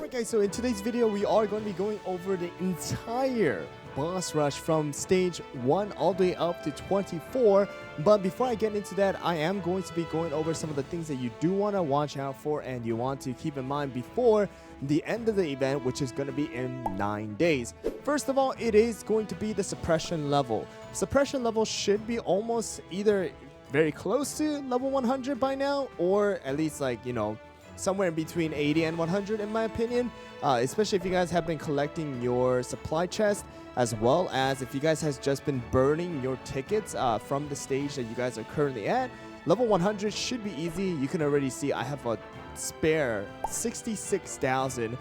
Alright guys, so in today's video we are going to be going over the entire boss rush from stage 1 all the way up to 24. But before I get into that, I am going to be going over some of the things that you do want to watch out for and you want to keep in mind before the end of the event, which is going to be in 9 days. First of all, it is going to be the suppression level. Suppression level should be almost either very close to level 100 by now, or at least like, you know, somewhere in between 80 and 100 in my opinion, especially if you guys have been collecting your supply chest, as well as if you guys has just been burning your tickets from the stage that you guys are currently at. Level 100 should be easy. You can already see I have a spare 66,000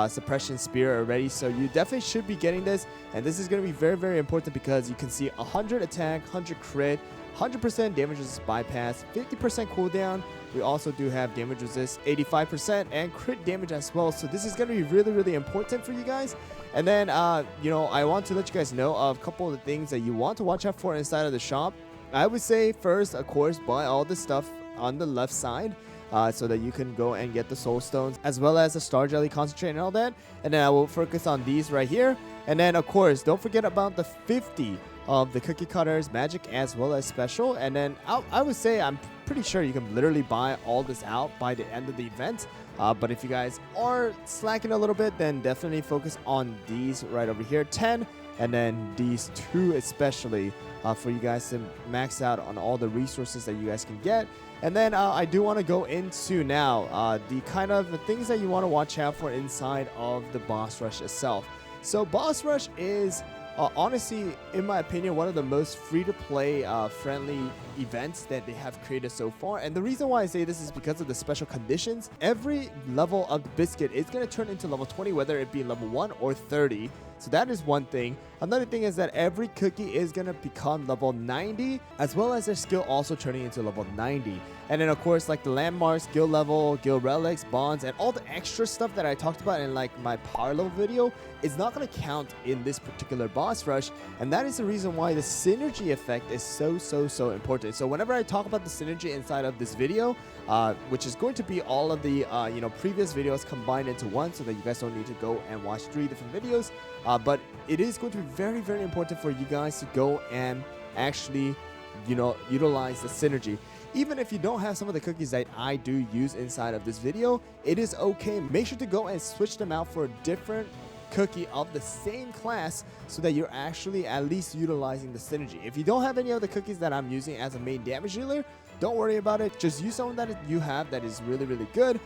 suppression spear already, so you definitely should be getting this, and this is going to be very, very important because you can see 100 attack, 100 crit, 100% damage resist bypass, 50% cooldown. We also do have damage resist 85% and crit damage as well. So this is going to be really, really important for you guys. And then, you know, I want to let you guys know of a couple of the things that you want to watch out for inside of the shop. I would say first, of course, buy all the stuff on the left side. So that you can go and get the soul stones as well as the star jelly concentrate and all that. And then I will focus on these right here. And then of course, don't forget about the 50 of the cookie cutters, magic as well as special. And then I would say I'm pretty sure you can literally buy all this out by the end of the event. But if you guys are slacking a little bit, then definitely focus on these right over here, 10, and then these 2 especially for you guys to max out on all the resources that you guys can get. And then I do want to go into now the kind of the things that you want to watch out for inside of the boss rush itself. So boss rush is honestly, in my opinion, one of the most free-to-play friendly events that they have created so far. And the reason why I say this is because of the special conditions. Every level of the biscuit is going to turn into level 20, whether it be level 1 or 30. So that is one thing. Another thing is that every cookie is going to become level 90, as well as their skill also turning into level 90. And then of course, like the landmarks, guild level, guild relics, bonds, and all the extra stuff that I talked about in like my power level video is not going to count in this particular boss rush. And that is the reason why the synergy effect is so important. So whenever I talk about the synergy inside of this video, which is going to be all of the you know, previous videos combined into one, so that you guys don't need to go and watch 3 different videos. But it is going to be very, very important for you guys to go and actually, you know, utilize the synergy. Even if you don't have some of the cookies that I do use inside of this video, it is okay. Make sure to go and switch them out for a different cookie of the same class, so that you're actually at least utilizing the synergy. If you don't have any of the cookies that I'm using as a main damage dealer, don't worry about it. Just use someone that you have that is really, really good.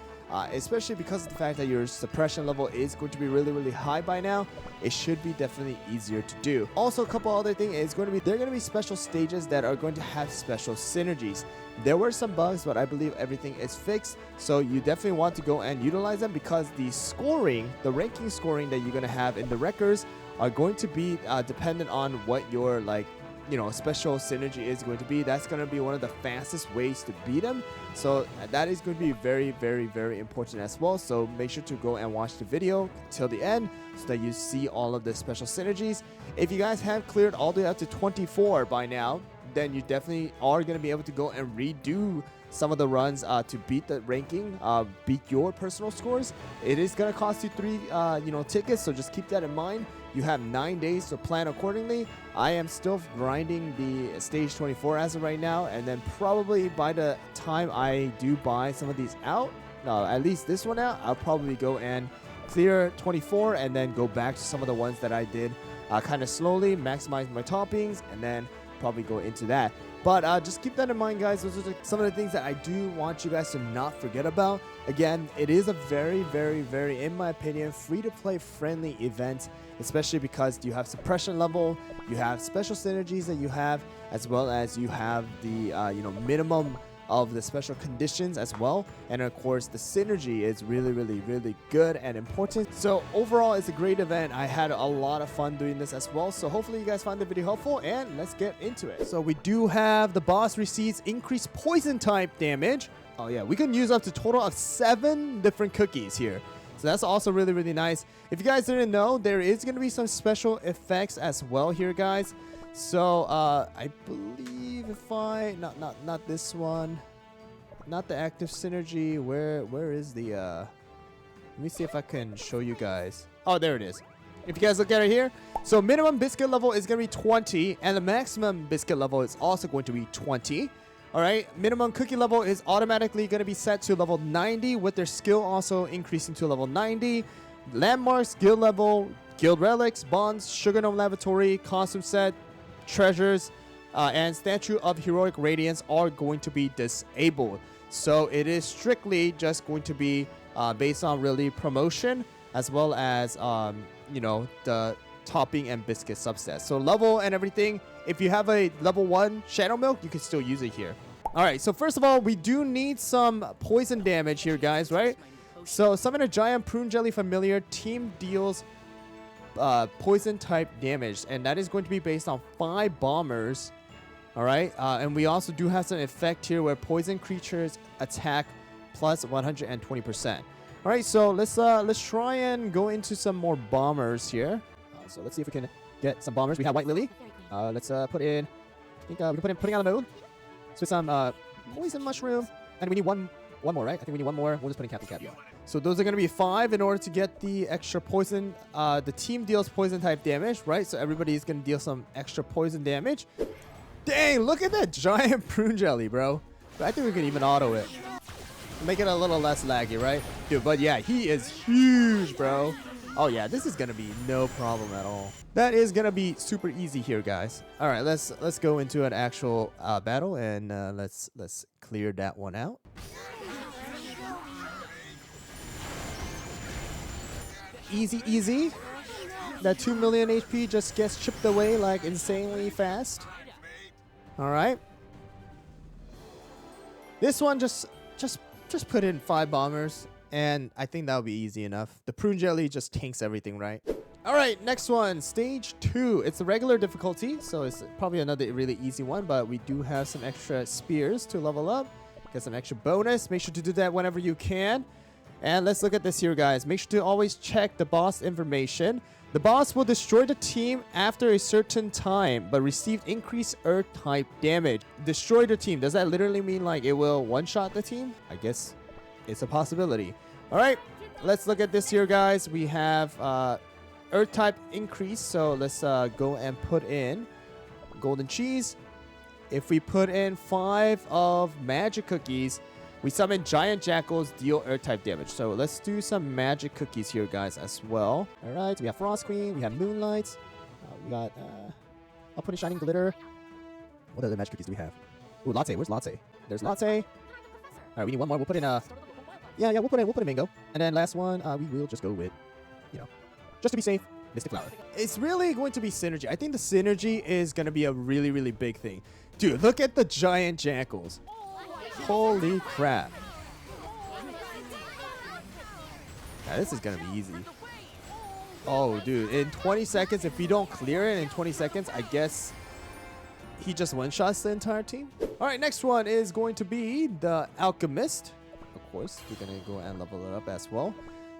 Especially because of the fact that your suppression level is going to be really, really high by now. It should be definitely easier to do. Also, a couple other things is going to be, there are going to be special stages that are going to have special synergies. There were some bugs, but I believe everything is fixed. So you definitely want to go and utilize them, because the scoring, the ranking scoring that you're going to have in the records are going to be dependent on what your, like, you know, special synergy is going to be. That's going to be one of the fastest ways to beat them. So that is going to be very, very, very important as well. So make sure to go and watch the video till the end, so that you see all of the special synergies. If you guys have cleared all the way up to 24 by now, then you definitely are going to be able to go and redo some of the runs to beat the ranking, beat your personal scores. It is going to cost you 3 you know, tickets, so just keep that in mind. You have 9 days to plan accordingly. I am still grinding the stage 24 as of right now, and then probably by the time I do buy some of these out, at least this one out, I'll probably go and clear 24 and then go back to some of the ones that I did kind of slowly, maximize my toppings, and then probably go into that. But just keep that in mind, guys. Those are some of the things that I do want you guys to not forget about. Again, it is a very, very, very, in my opinion, free-to-play friendly event, especially because you have suppression level, you have special synergies that you have, as well as you have the you know, minimum of the special conditions as well. And of course, the synergy is really, really, really good and important. So overall, it's a great event. I had a lot of fun doing this as well. So hopefully you guys found the video helpful, and let's get into it. So we do have the boss receives increased poison type damage. Oh yeah, we can use up to total of 7 different cookies here. So that's also really, really nice. If you guys didn't know, there is going to be some special effects as well here, guys. So I believe if I not this one, not the active synergy. Where is the Let me see if I can show you guys. Oh, there it is. If you guys look at it here, so minimum biscuit level is going to be 20, and the maximum biscuit level is also going to be 20. All right, minimum cookie level is automatically going to be set to level 90, with their skill also increasing to level 90. Landmarks, guild level, guild relics, bonds, sugar gnome laboratory, costume set, treasures, and statue of heroic radiance are going to be disabled. So it is strictly just going to be based on really promotion, as well as you know, the topping and biscuit subsets. So level and everything, if you have a level 1 shadow milk, you can still use it here. All right, so first of all, we do need some poison damage here, guys, right? So summon a giant prune jelly familiar. Team deals poison type damage, and that is going to be based on 5 bombers. All right, and we also do have some effect here where poison creatures attack plus 120%. All right, so let's try and go into some more bombers here. So let's see if we can get some bombers. We have White Lily. Let's put in. I think we can put in putting out the moon. So some poison mushroom, and we need one more, right? I think we need one more. We'll just put in Captain Cap. So those are going to be 5 in order to get the extra poison. The team deals poison type damage, right? So everybody's going to deal some extra poison damage. Dang, look at that giant prune jelly, bro. I think we can even auto it. Make it a little less laggy, right? Dude, but yeah, he is huge, bro. Oh yeah, this is gonna be no problem at all. That is gonna be super easy here, guys. All right, let's go into an actual battle, and let's clear that one out. Easy, easy. That 2 million HP just gets chipped away like insanely fast. All right. This one just put in 5 bombers, and I think that'll be easy enough. The prune jelly just tanks everything, right? All right, next one, stage 2. It's a regular difficulty, so it's probably another really easy one, but we do have some extra spears to level up. Get some extra bonus. Make sure to do that whenever you can. And let's look at this here, guys. Make sure to always check the boss information. The boss will destroy the team after a certain time, but receive increased earth type damage. Destroy the team. Does that literally mean like it will one-shot the team? I guess it's a possibility. All right, let's look at this here, guys. We have earth type increase, so let's go and put in golden cheese. If we put in 5 of magic cookies, we summon giant jackals, deal earth type damage. So let's do some magic cookies here, guys, as well. All right, we have Frost Queen, we have Moonlight, we got I'll put in Shining Glitter. What other magic cookies do we have? Ooh, Latte. Where's Latte? There's Latte. All right, we need one more. We'll put in yeah, we'll put in Mango. And then last one, we will just go with, you know, just to be safe, Mystic Flower. It's really going to be synergy. I think the synergy is going to be a really, really big thing. Dude, look at the giant jackals. Holy crap. Yeah, this is going to be easy. Oh, dude. In 20 seconds, if we don't clear it in 20 seconds, I guess he just one-shots the entire team. All right, next one is going to be the Alchemist. Of course, we're going to go and level it up as well.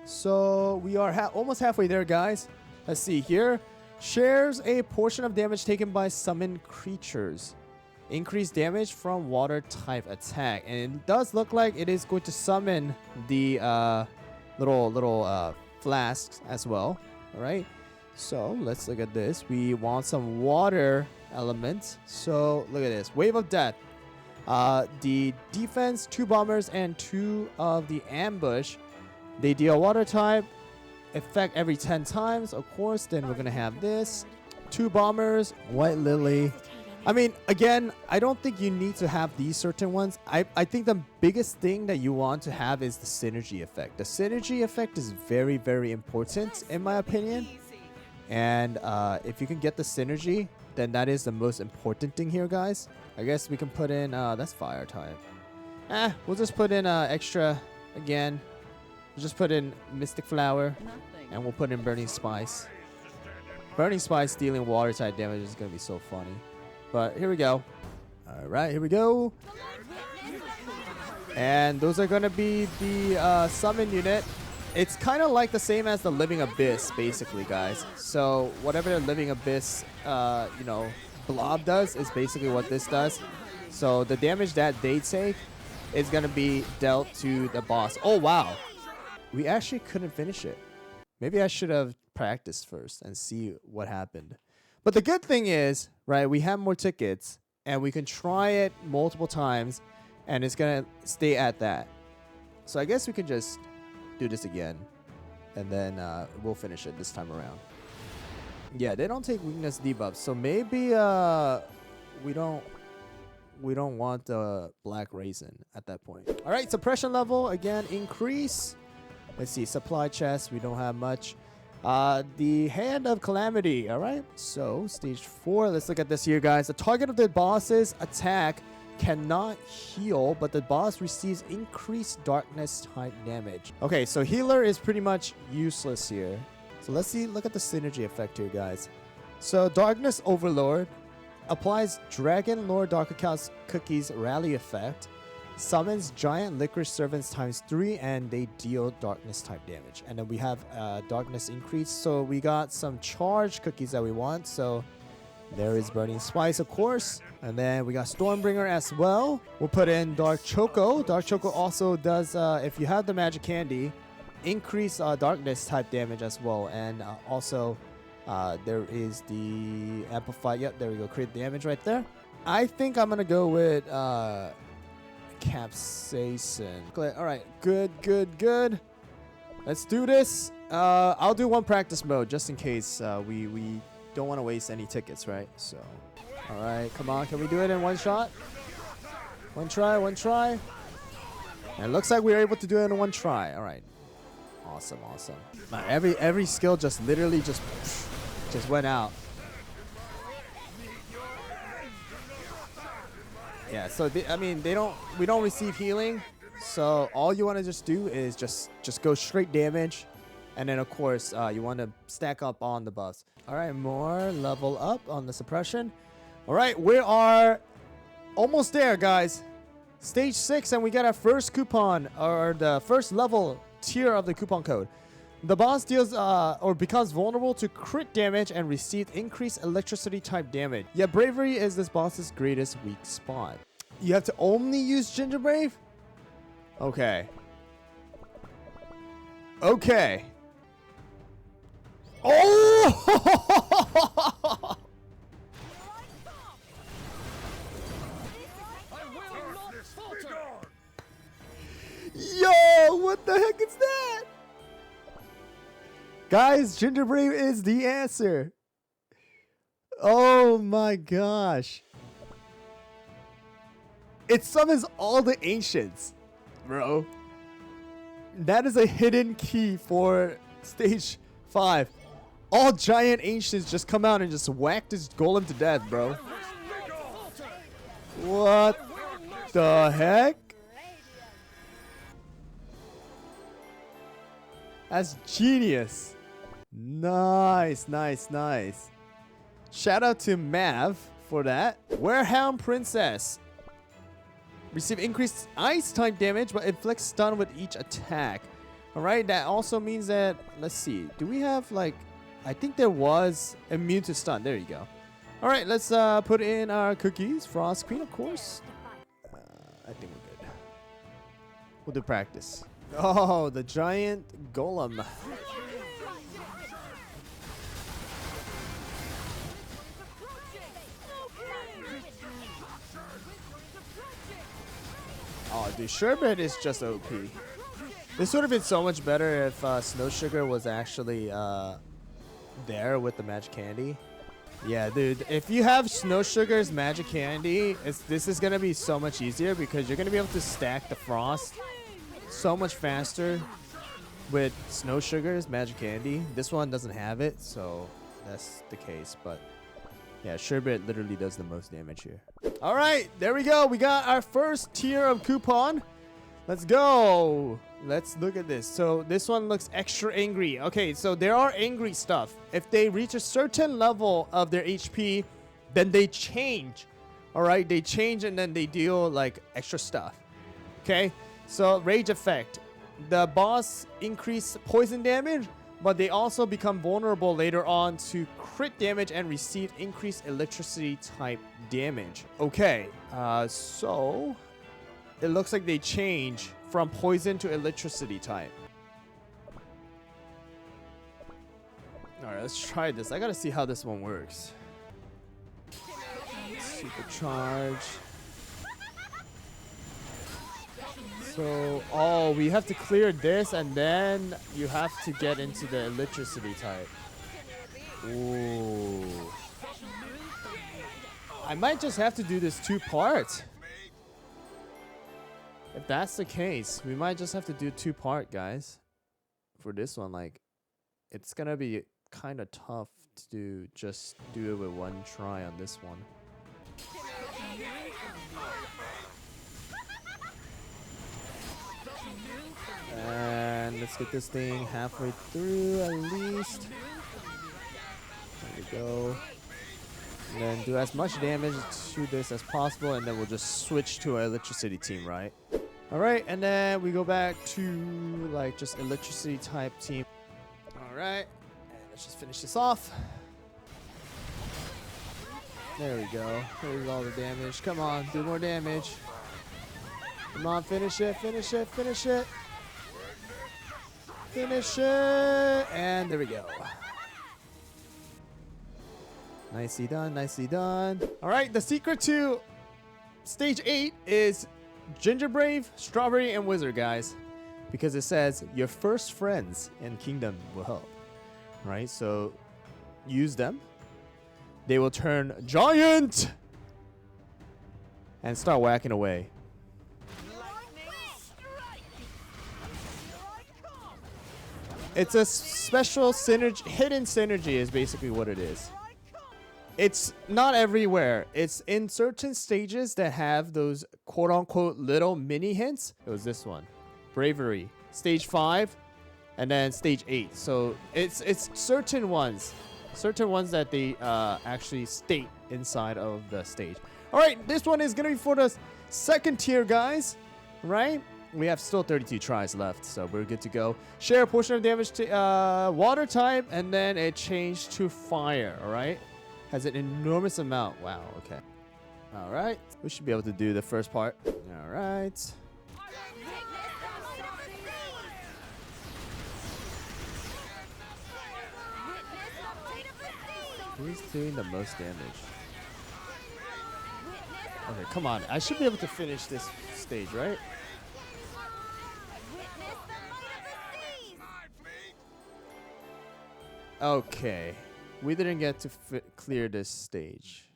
So we are almost halfway there, guys. Let's see here. Shares a portion of damage taken by summoned creatures. Increased damage from water type attack. And it does look like it is going to summon the little flasks as well. All right. So let's look at this. We want some water elements. So look at this. Wave of Death. The defense, 2 bombers, and 2 of the ambush. They deal water type effect every 10 times. Of course, then we're going to have this. 2 bombers, White Lily. I mean, again, I don't think you need to have these certain ones. I think the biggest thing that you want to have is the synergy effect. The synergy effect is very, very important, in my opinion. And if you can get the synergy, then that is the most important thing here, guys. I guess we can put in, that's fire type. We'll just put in extra, again. We'll just put in Mystic Flower, and we'll put in Burning Spice. Burning Spice dealing water type damage is going to be so funny. But here we go. All right, here we go. And those are going to be the summon unit. It's kind of like the same as the Living Abyss, basically, guys. So whatever the Living Abyss, you know, blob does is basically what this does. So the damage that they take is going to be dealt to the boss. Oh, wow. we actually couldn't finish it. Maybe I should have practiced first and see what happened. But the good thing is, right, we have more tickets and we can try it multiple times and it's going to stay at that. So I guess we can just do this again and then we'll finish it this time around. Yeah, they don't take weakness debuffs. So maybe we don't want the black raisin at that point. All right, suppression level again increase. Let's see, supply chest, we don't have much. The Hand of Calamity, all right? So, stage 4, let's look at this here, guys. The target of the boss's attack cannot heal, but the boss receives increased darkness type damage. Okay, so healer is pretty much useless here. So let's see, look at the synergy effect here, guys. So, Darkness Overlord applies Dragon Lord Dark Cookies Rally effect. Summons Giant Licorice Servants ×3 and they deal darkness type damage. And then we have darkness increase. So we got some charged cookies that we want. So there is Burning Spice, of course. And then we got Stormbringer as well. We'll put in Dark Choco. Dark Choco also does, if you have the magic candy, increase darkness type damage as well. And also there is the Amplify. Yep, there we go. Crit damage right there. I think I'm going to go with Capsaicin. All right, good. Let's do this. I'll do one practice mode just in case we don't want to waste any tickets, right? So, all right, come on, can we do it in one shot? One try. And it looks like we were able to do it in one try. All right, awesome. Man, every skill just literally just went out. Yeah, so we don't receive healing, so all you want to just do is just go straight damage, and then of course you want to stack up on the buffs. All right, more level up on the suppression. All right, we are almost there, guys. Stage 6, and we got our first coupon, or the first level tier of the coupon code. The boss deals or becomes vulnerable to crit damage and receives increased electricity type damage. Yeah, bravery is this boss's greatest weak spot. You have to only use Ginger Brave? Okay. Oh! Yo, what the heck is that? Guys, Ginger Brave is the answer. Oh my gosh. It summons all the ancients, bro. That is a hidden key for stage 5. All giant ancients just come out and just whack this golem to death, bro. What the heck? That's genius. Nice. Shout out to Mav for that. Werehound Princess. Receive increased ice type damage, but inflicts stun with each attack. Alright, that also means that, let's see, do we have like, I think there was immune to stun. There you go. Alright, let's put in our cookies. Frost Queen, of course. I think we're good. We'll do practice. Oh, the giant golem. Oh, dude, Sherbet is just OP. This would have been so much better if Snow Sugar was actually there with the magic candy. Yeah, dude, if you have Snow Sugar's magic candy, this is going to be so much easier because you're going to be able to stack the frost so much faster with Snow Sugar's magic candy. This one doesn't have it, so that's the case, but yeah, Sherbet literally does the most damage here. All right, there we go. We got our first tier of coupon. Let's go. Let's look at this. So this one looks extra angry. Okay, so there are angry stuff. If they reach a certain level of their HP, then they change. All right, they change and then they deal like extra stuff. Okay, so rage effect. The boss increase poison damage, but they also become vulnerable later on to crit damage and receive increased electricity type damage. Okay, so it looks like they change from poison to electricity type. Alright, let's try this. I gotta see how this one works. Supercharge. So, oh, we have to clear this and then you have to get into the electricity type. Ooh. I might just have to do this 2-part. If that's the case, we might just have to do 2-part, guys. For this one, like, it's gonna be kind of tough to just do it with one try on this one. And let's get this thing halfway through at least. There we go. And then do as much damage to this as possible, and then we'll just switch to our electricity team, right? Alright, and then we go back to like just electricity type team. Alright, and let's just finish this off. There we go. Here's all the damage. Come on, do more damage. Come on, finish it, finish it, finish it. Finish it. And there we go. Nicely done, nicely done. Alright, the secret to stage 8 is Ginger Brave, Strawberry, and Wizard, guys. Because it says your first friends in Kingdom will help. Right, so use them. They will turn giant and start whacking away. It's a special synergy, hidden synergy is basically what it is. It's not everywhere. It's in certain stages that have those quote-unquote little mini hints. It was this one. Bravery. Stage 5. And then stage 8. So it's certain ones. Certain ones that they actually state inside of the stage. Alright, this one is going to be for the second tier, guys. Right? We have still 32 tries left, so we're good to go. Share a portion of damage to water type, and then it changed to fire, alright? Has an enormous amount. Wow, okay. Alright, we should be able to do the first part. Alright. Who's doing the most damage? Okay, come on. I should be able to finish this stage, right? Okay. We didn't get to clear this stage.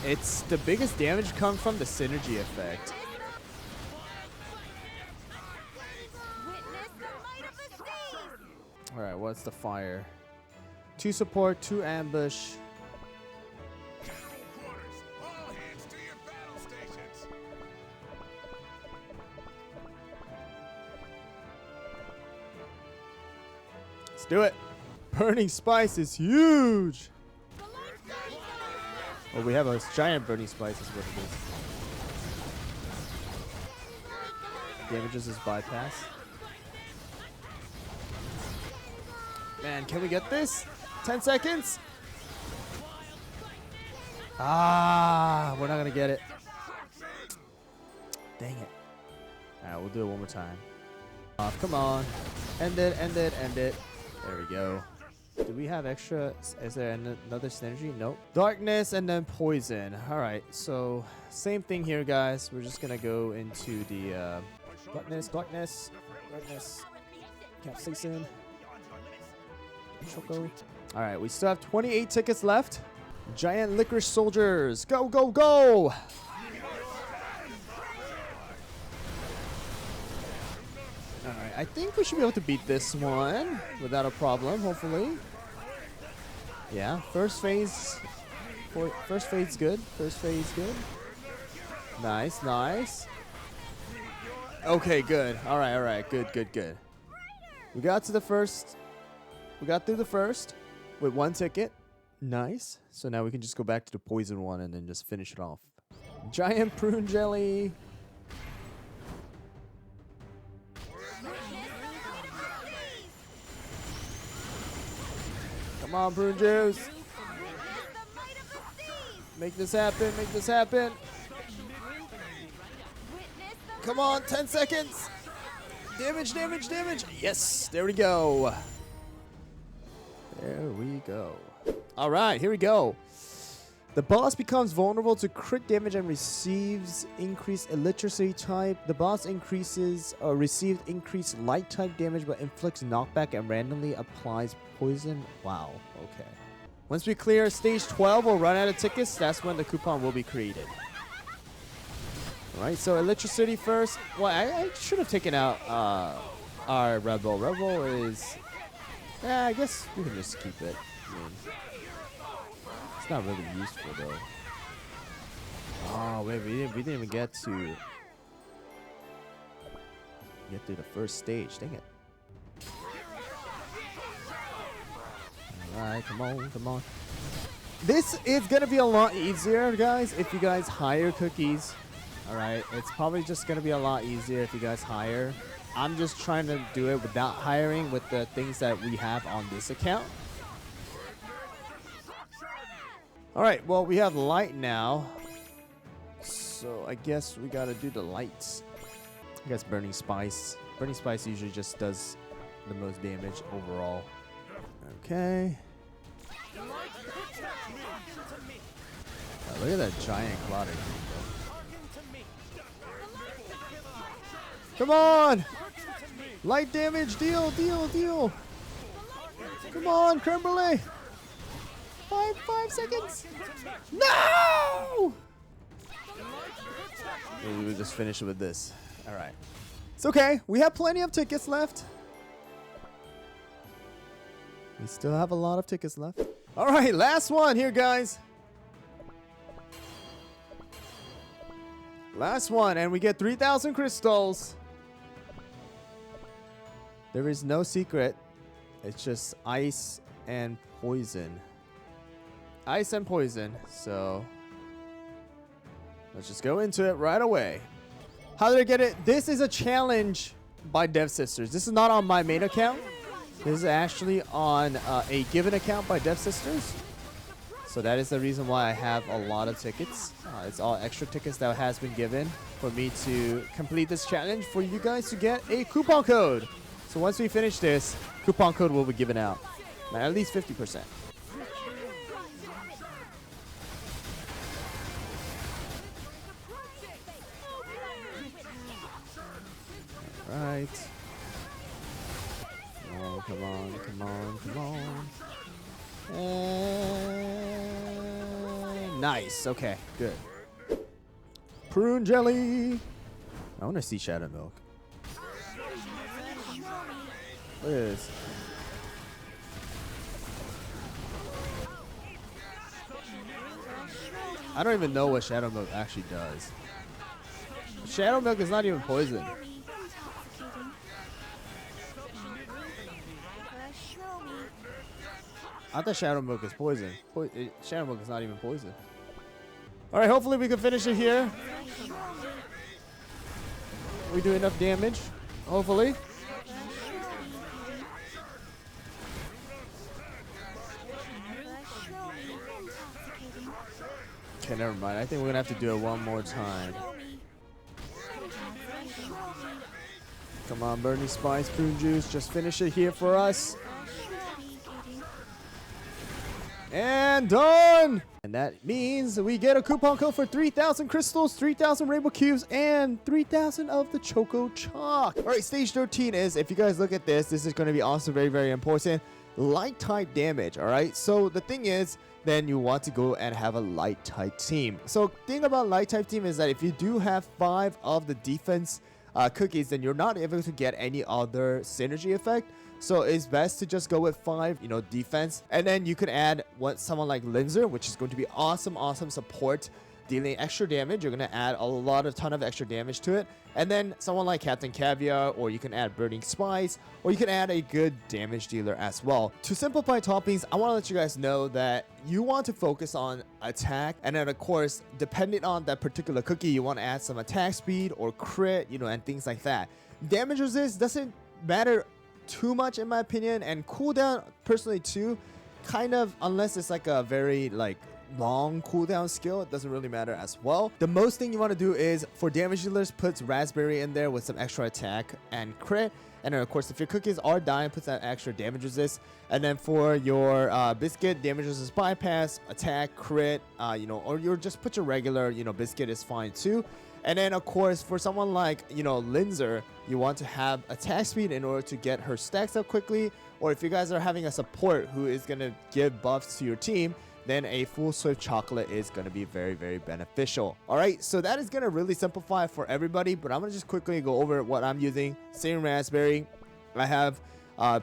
It's the biggest damage comes from the synergy effect. Alright, what's the fire? 2 support, 2 ambush. Let's do it. Burning spice is huge. Oh, we have a giant burning spice is what it is. Damages his bypass. Man, can we get this? 10 seconds? Ah, we're not gonna get it. Dang it. Alright, we'll do it one more time. Come on. End it, end it, end it. There we go. Do we have extra? Is there another synergy? Nope. Darkness and then poison. Alright, so same thing here, guys. We're just gonna go into the darkness. Capsaicin. Choco. Alright, we still have 28 tickets left. Giant licorice soldiers. Go, go, go! Alright, I think we should be able to beat this one without a problem, hopefully. Yeah, first phase good. First phase good. Nice, nice. Okay, good. Alright, good. We got through the first with 1 ticket. Nice. So now we can just go back to the poison one and then just finish it off. Giant prune jelly. Come on, prune juice. Make this happen, make this happen. Come on, 10 seconds. Damage, damage, damage. Yes, there we go. There we go. All right, here we go. The boss becomes vulnerable to crit damage and receives increased electricity type. The boss received increased light type damage but inflicts knockback and randomly applies poison. Wow, okay. Once we clear stage 12 or run out of tickets, that's when the coupon will be created. Alright, so electricity first. Well, I should have taken out our Red Bull. Red Bull is... Yeah, I guess we can just keep it. I mean, it's not really useful though. Oh wait, we didn't even get through the first stage. Dang it. Alright, come on, come on. This is gonna be a lot easier, guys, if you guys hire cookies. Alright, it's probably just gonna be a lot easier if you guys hire. I'm just trying to do it without hiring with the things that we have on this account. Alright, well, we have light now. So I guess we gotta do the lights. I guess Burning Spice. Burning Spice usually just does the most damage overall. Okay. Oh, look at that giant cloud. Come on! Light damage, deal, deal, deal! Come on, creme brulee! 5 seconds! No! Maybe we'll just finish with this. Alright. It's okay. We have plenty of tickets left. We still have a lot of tickets left. Alright, last one here, guys. Last one, and we get 3,000 crystals. There is no secret. It's just ice and poison. Ice and poison. So let's just go into it right away. How did I get it? This is a challenge by Dev Sisters. This is not on my main account. This is actually on a given account by Dev Sisters. So that is the reason why I have a lot of tickets. It's all extra tickets that has been given for me to complete this challenge for you guys to get a coupon code. So once we finish this, coupon code will be given out. At least 50%. Alright. Oh, come on, come on, come on. And nice. Okay, good. Prune jelly. I want to see Shadow Milk. Look at this. I don't even know what Shadow Milk actually does. Shadow Milk is not even poison. I thought Shadow Milk is poison. Shadow Milk is not even poison. Alright, hopefully we can finish it here. We do enough damage. Hopefully. Okay, never mind. I think we're gonna have to do it one more time. Come on, Burning Spice, Prune Juice. Just finish it here for us. And done! And that means we get a coupon code for 3,000 crystals, 3,000 rainbow cubes, and 3,000 of the Choco Chalk. Alright, stage 13 is, if you guys look at this is going to be also very, very important. Light type damage, alright? So the thing is, then you want to go and have a light type team. So thing about light type team is that if you do have 5 of the defense cookies, then you're not able to get any other synergy effect. So it's best to just go with 5, defense. And then you can add someone like Linzer, which is going to be awesome support, dealing extra damage. You're going to add a ton of extra damage to it. And then someone like Captain Caviar, or you can add Burning Spice, or you can add a good damage dealer as well. To simplify toppings, I want to let you guys know that you want to focus on attack. And then of course, depending on that particular cookie, you want to add some attack speed or crit, and things like that. Damage resist doesn't matter too much in my opinion, and cooldown personally too, kind of, unless it's like a very long cooldown skill, it doesn't really matter as well. The most thing you want to do is for damage dealers, put raspberry in there with some extra attack and crit. And then of course, if your cookies are dying, put that extra damage resist. And then for your biscuit, damage resist bypass, attack, crit, or you just put your regular, biscuit is fine too. And then of course, for someone like, Linzer, you want to have attack speed in order to get her stacks up quickly. Or if you guys are having a support who is going to give buffs to your team, then a full swift chocolate is going to be very, very beneficial. All right, so that is going to really simplify for everybody, but I'm going to just quickly go over what I'm using. Same raspberry. I have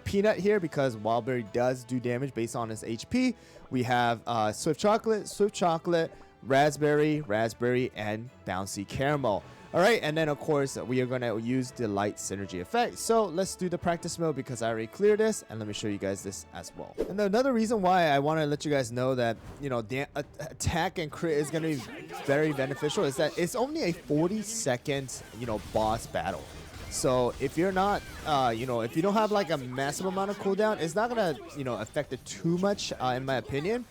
peanut here because wildberry does do damage based on its HP. We have swift chocolate, raspberry, and bouncy caramel. All right, and then of course we are going to use the light synergy effect. So let's do the practice mode because I already cleared this, and let me show you guys this as well. And another reason why I want to let you guys know that attack and crit is going to be very beneficial is that it's only a 40-second boss battle. So if you're not if you don't have like a massive amount of cooldown, it's not gonna affect it too much in my opinion.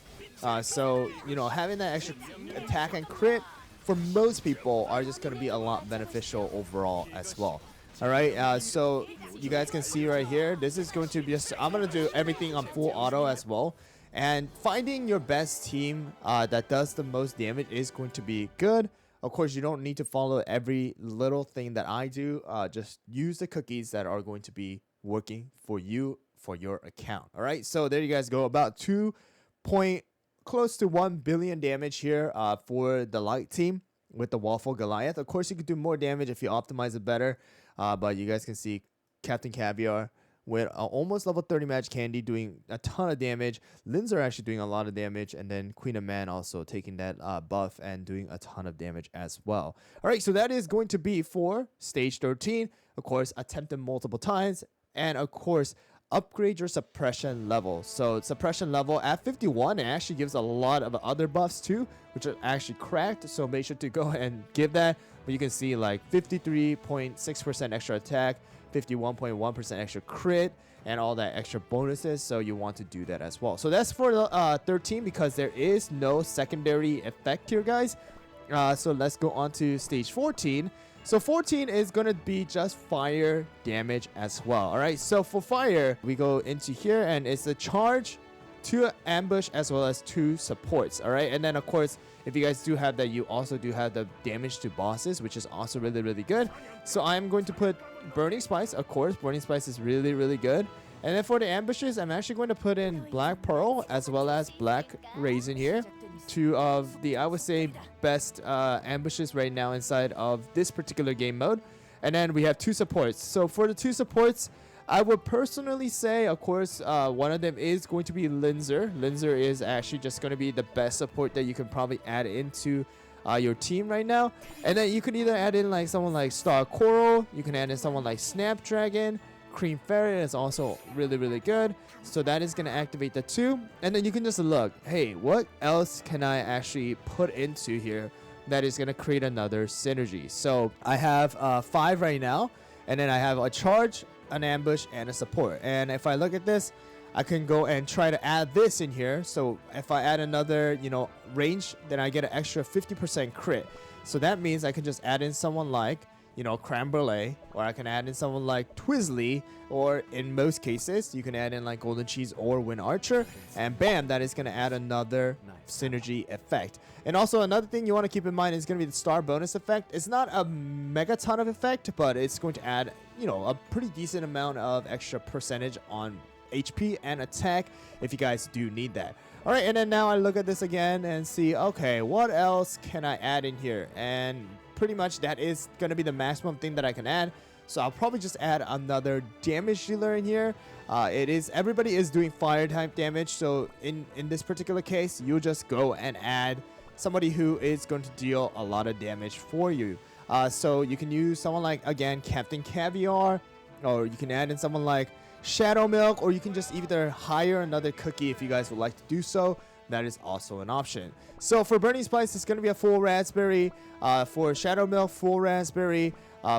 So having that extra attack and crit for most people are just going to be a lot beneficial overall as well. All right, so you guys can see right here, this is going to be I'm going to do everything on full auto as well. And finding your best team that does the most damage is going to be good. Of course, you don't need to follow every little thing that I do. Just use the cookies that are going to be working for you for your account. All right, so there you guys go. About close to 1 billion damage here for the light team with the Waffle Goliath. Of course, you could do more damage if you optimize it better, but you guys can see Captain Caviar with almost level 30 Magic Candy doing a ton of damage. Linzer actually doing a lot of damage, and then Queen of Man also taking that buff and doing a ton of damage as well. All right, so that is going to be for stage 13. Of course, attempt them multiple times, and of course, upgrade your suppression level. So suppression level at 51, it actually gives a lot of other buffs too, which are actually cracked. So make sure to go and give that. But you can see like 53.6% extra attack, 51.1% extra crit, and all that extra bonuses. So you want to do that as well. So that's for the 13 because there is no secondary effect here, guys. So let's go on to stage 14. So 14 is going to be just fire damage as well. All right, so for fire, we go into here and it's a charge, 2 ambush, as well as 2 supports. All right, and then of course, if you guys do have that, you also do have the damage to bosses, which is also really, really good. So I'm going to put Burning Spice. Of course, Burning Spice is really, really good. And then for the ambushes, I'm actually going to put in Black Pearl as well as Black Raisin here. 2 of the, I would say, best ambushes right now inside of this particular game mode. And then we have 2 supports. So for the 2 supports, I would personally say, of course, one of them is going to be Linzer. Linzer is actually just going to be the best support that you can probably add into your team right now. And then you could either add in like someone like Star Coral, you can add in someone like Snapdragon. Cream Ferret is also really, really good. So that is going to activate the 2. And then you can just look, hey, what else can I actually put into here that is going to create another synergy? So I have 5 right now. And then I have a charge, an ambush, and a support. And if I look at this, I can go and try to add this in here. So if I add another, range, then I get an extra 50% crit. So that means I can just add in someone like, Creme Brulee, or I can add in someone like Twizzly, or in most cases, you can add in like Golden Cheese or Wind Archer, and bam, that is going to add another synergy effect. And also another thing you want to keep in mind is going to be the star bonus effect. It's not a mega ton of effect, but it's going to add, a pretty decent amount of extra percentage on HP and attack if you guys do need that. All right, and then now I look at this again and see, okay, what else can I add in here? And pretty much that is going to be the maximum thing that I can add. So I'll probably just add another damage dealer in here. Everybody is doing fire type damage. So in this particular case, you just go and add somebody who is going to deal a lot of damage for you. So you can use someone like, again, Captain Caviar, or you can add in someone like Shadow Milk, or you can just either hire another cookie if you guys would like to do so. That is also an option. So for Burning Spice, it's going to be a full raspberry. For Shadow Milk, full raspberry.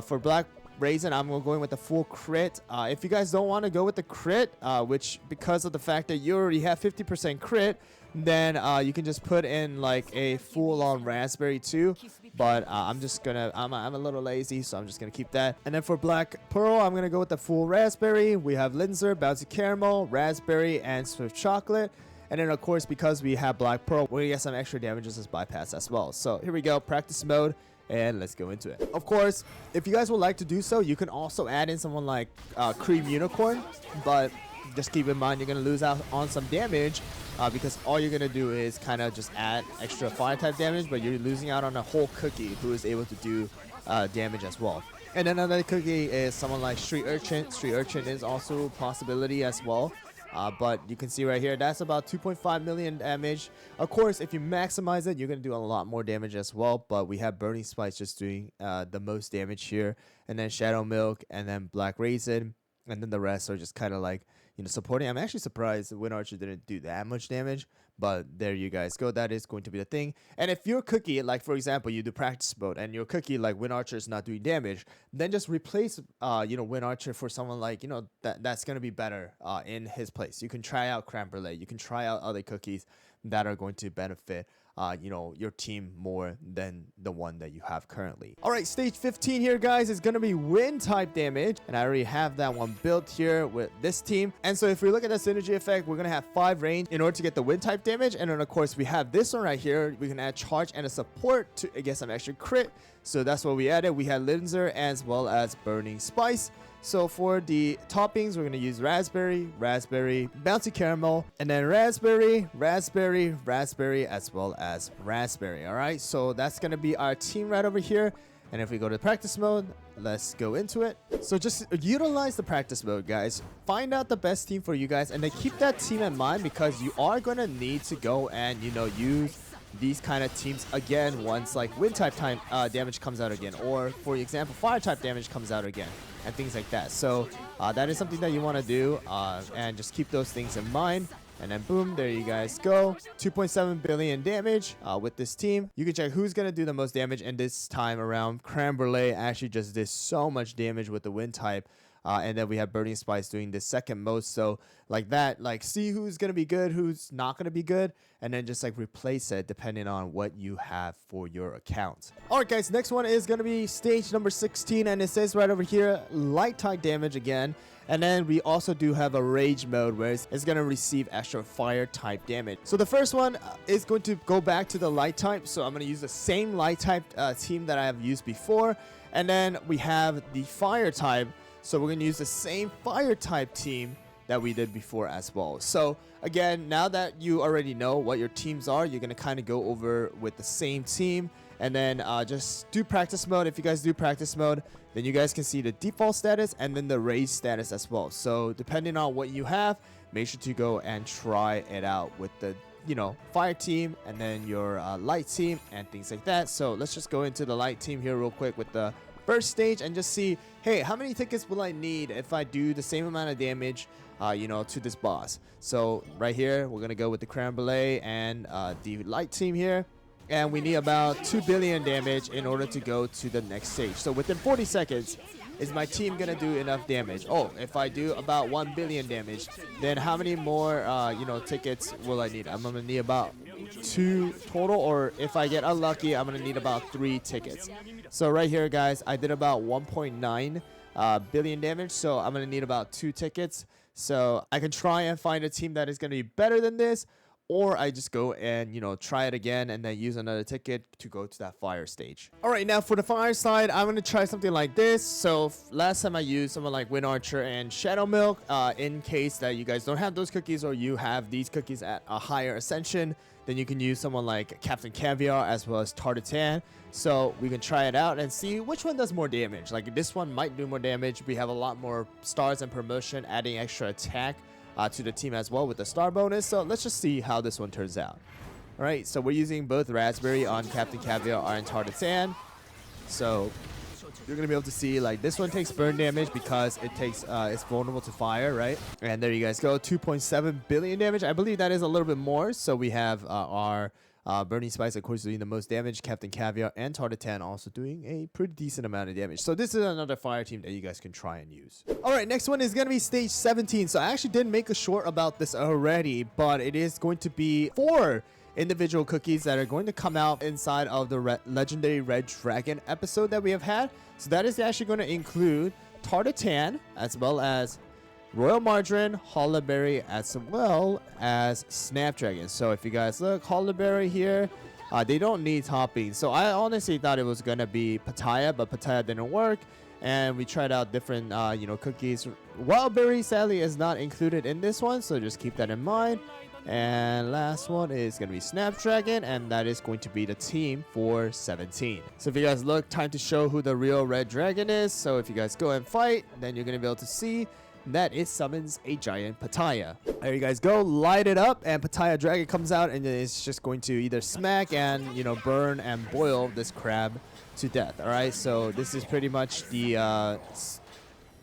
For Black Raisin, I'm going with the full crit. If you guys don't want to go with the crit, which because of the fact that you already have 50% crit, then you can just put in like a full-on raspberry too. But I'm a little lazy, so I'm just gonna keep that. And then for Black Pearl, I'm gonna go with the full raspberry. We have Linzer, Bouncy Caramel, Raspberry, and Swift Chocolate. And then of course, because we have Black Pearl, we're gonna get some extra damages as bypass as well. So here we go, practice mode, and let's go into it. Of course, if you guys would like to do so, you can also add in someone like Cream Unicorn, but just keep in mind you're gonna lose out on some damage because all you're gonna do is kind of just add extra fire type damage, but you're losing out on a whole cookie who is able to do damage as well. And then another cookie is someone like Street Urchin. Street Urchin is also a possibility as well. But you can see right here, that's about 2.5 million damage. Of course, if you maximize it, you're going to do a lot more damage as well. But we have Burning Spice just doing the most damage here. And then Shadow Milk, and then Black Raisin. And then the rest are just kind of like, you know, supporting. I'm actually surprised Wind Archer didn't do that much damage. But there you guys go. That is going to be the thing. And if your cookie, like for example, you do practice mode and your cookie like Wind Archer is not doing damage, then just replace, Wind Archer for someone like, that's going to be better in his place. You can try out Creme Brulee. You can try out other cookies that are going to benefit your team more than the one that you have currently. All right, stage 15 here, guys, is going to be wind type damage. And I already have that one built here with this team. And so if we look at the synergy effect, we're going to have 5 range in order to get the wind type damage. And then, of course, we have this one right here. We can add charge and a support to get some extra crit. So that's what we added. We had Linzer as well as Burning Spice. So for the toppings, we're going to use raspberry, bouncy caramel, and then raspberry, as well as raspberry. All right, so that's going to be our team right over here. And if we go to practice mode, let's go into it. So just utilize the practice mode, guys. Find out the best team for you guys, and then keep that team in mind because you are going to need to go and, use these kind of teams again once like wind type damage comes out again, or for example fire type damage comes out again, and things like that. So that is something that you want to do, and just keep those things in mind. And then boom, there you guys go. 2.7 billion damage with this team. You can check who's going to do the most damage, and this time around Creme Brulee actually just did so much damage with the wind type. And then we have Burning Spice doing the second most. So like that, like see who's going to be good, who's not going to be good, and then just like replace it depending on what you have for your account. All right, guys, next one is going to be stage number 16. And it says right over here, light type damage again. And then we also do have a rage mode where it's going to receive extra fire type damage. So the first one is going to go back to the light type. So I'm going to use the same light type team that I have used before. And then we have the fire type. So we're going to use the same fire type team that we did before as well. So again, now that you already know what your teams are, you're going to kind of go over with the same team. And then just do practice mode. If you guys do practice mode, then you guys can see the default status and then the raise status as well. So depending on what you have, make sure to go and try it out with the fire team and then your light team and things like that. So let's just go into the light team here real quick with the first stage and just see, hey, how many tickets will I need if I do the same amount of damage to this boss. So right here we're gonna go with the Creme Brulee and the light team here, and we need about 2 billion damage in order to go to the next stage. So within 40 seconds, is my team gonna do enough damage? Oh, if I do about 1 billion damage, then how many more tickets will I need? I'm gonna need about 2 total, or if I get unlucky, I'm gonna need about 3 tickets. So right here, guys, I did about 1.9 billion damage, so I'm gonna need about 2 tickets. So I can try and find a team that is gonna be better than this, or I just go and try it again and then use another ticket to go to that fire stage. All right, now for the fire side, I'm gonna try something like this. So last time I used someone like Wind Archer and Shadow Milk. In case that you guys don't have those cookies, or you have these cookies at a higher ascension, then you can use someone like Captain Caviar as well as Tartatan. So we can try it out and see which one does more damage. Like this one might do more damage. We have a lot more stars and promotion, adding extra attack to the team as well with the star bonus. So let's just see how this one turns out. All right, so we're using both Raspberry on Captain Caviar and Tartatan. So you're gonna be able to see like this one takes burn damage because it takes it's vulnerable to fire, right? And there you guys go, 2.7 billion damage. I believe that is a little bit more. So we have our Burning Spice, of course, doing the most damage. Captain Caviar and Tartatan also doing a pretty decent amount of damage. So this is another fire team that you guys can try and use. All right, next one is going to be stage 17. So I actually did make a short about this already, but it is going to be 4 individual cookies that are going to come out inside of the legendary Red Dragon episode that we have had. So that is actually going to include Tartatan, as well as Royal Margarine, Hollaberry, as well as Snapdragon. So if you guys look, Hollaberry here, they don't need toppings. So I honestly thought it was going to be Pattaya, but Pattaya didn't work. And we tried out different, cookies. Wildberry, sadly, is not included in this one, so just keep that in mind. And last one is going to be Snapdragon, and that is going to be the team for 17. So if you guys look, time to show who the real Red Dragon is. So if you guys go and fight, then you're going to be able to see that it summons a giant Pattaya. There you guys go, light it up, and Pattaya Dragon comes out, and it's just going to either smack and, burn and boil this crab to death. All right, so this is pretty much the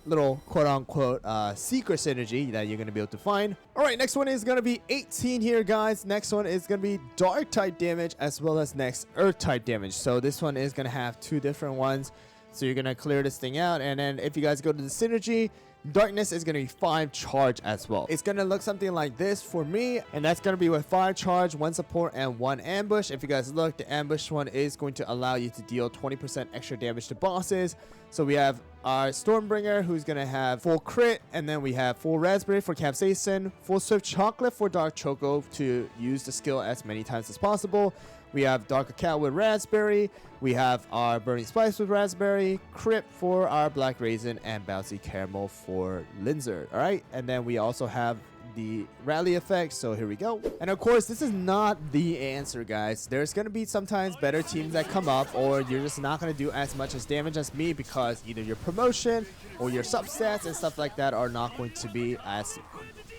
little quote-unquote secret synergy that you're going to be able to find. All right, next one is going to be 18 here, guys. Next one is going to be dark type damage as well as next earth type damage. So this one is going to have 2 different ones. So you're going to clear this thing out, and then if you guys go to the synergy, darkness is going to be 5 charge as well. It's going to look something like this for me, and that's going to be with 5 charge, 1 support, and 1 ambush. If you guys look, the ambush one is going to allow you to deal 20% extra damage to bosses. So we have our Stormbringer, who's going to have full crit, and then we have full raspberry for capsaicin, full swift chocolate for dark choco to use the skill as many times as possible. We have dark cacao with raspberry. We have our burning spice with raspberry, crit for our black raisin, and bouncy caramel for linzer. All right, and then we also have the rally effect. So here we go. And of course, this is not the answer, guys. There's going to be sometimes better teams that come up, or you're just not going to do as much as damage as me because either your promotion or your substats and stuff like that are not going to be as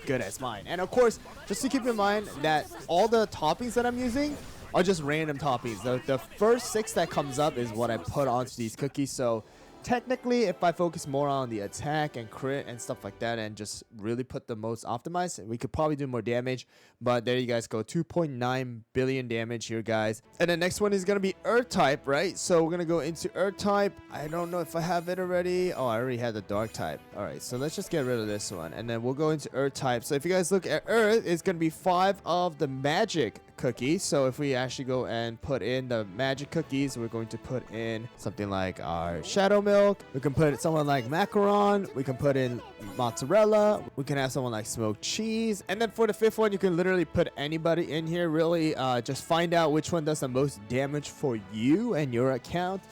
good as mine. And of course, just to keep in mind that all the toppings that I'm using are just random toppings. The first 6 that comes up is what I put onto these cookies. So technically, if I focus more on the attack and crit and stuff like that and just really put the most optimized, we could probably do more damage. But there you guys go, 2.9 billion damage here, guys. And the next one is going to be earth type, right? So we're going to go into earth type. I don't know if I have it already. Oh, I already had the dark type. All right, so let's just get rid of this one, and then we'll go into earth type. So if you guys look at earth, it's going to be 5 of the magic cookies. So if we actually go and put in the magic cookies, we're going to put in something like our shadow milk. We can put someone like macaron. We can put in mozzarella. We can have someone like smoked cheese. And then for the 5th one, you can literally put anybody in here. Really just find out which one does the most damage for you and your account.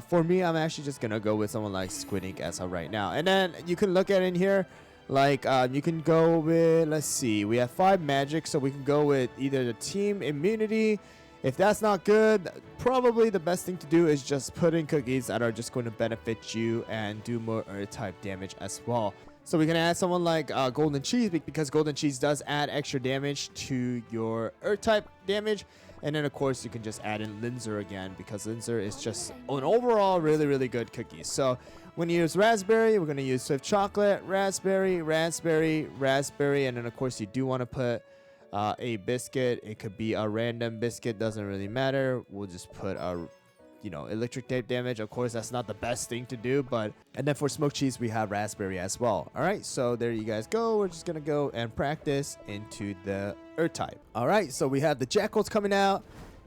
For me, I'm actually just gonna go with someone like Squid Ink as of right now. And then you can look at in here, like you can go with, let's see, we have 5 magic, so we can go with either the team immunity. If that's not good, probably the best thing to do is just put in cookies that are just going to benefit you and do more earth type damage as well. So we can add someone like golden cheese, because golden cheese does add extra damage to your earth type damage. And then of course you can just add in linzer again, because linzer is just an overall really good cookie. So when you use raspberry, we're going to use swift chocolate, raspberry, raspberry, raspberry, and then of course you do want to put a biscuit. It could be a random biscuit, doesn't really matter. We'll just put a electric tape damage. Of course, that's not the best thing to do, but and then for smoked cheese we have raspberry as well. All right, so there you guys go. We're just gonna go and practice into the earth type. All right, so we have the jackals coming out,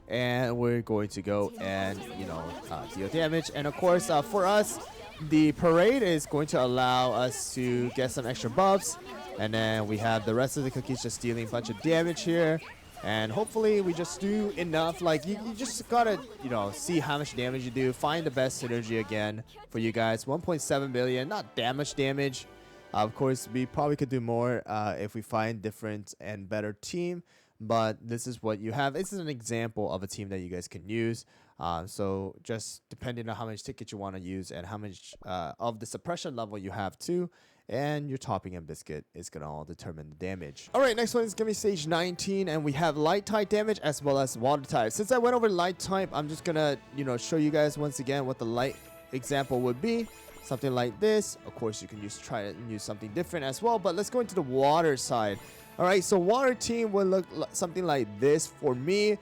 and we're going to go and deal damage. And of course, for us, the parade is going to allow us to get some extra buffs, and then we have the rest of the cookies just dealing a bunch of damage here. And hopefully we just do enough. Like you just gotta see how much damage you do, find the best synergy again for you guys. 1.7 billion, not that much damage. Of course, we probably could do more if we find different and better team, but this is what you have. This is an example of a team that you guys can use. So just depending on how much ticket you want to use and how much of the suppression level you have too, and your topping and biscuit is going to all determine the damage. All right, next one is going to be stage 19, and we have light type damage as well as water type. Since I went over light type, I'm just going to, show you guys once again what the light example would be. Something like this. Of course, you can try and use something different as well, but let's go into the water side. All right, so water team will look something like this for me.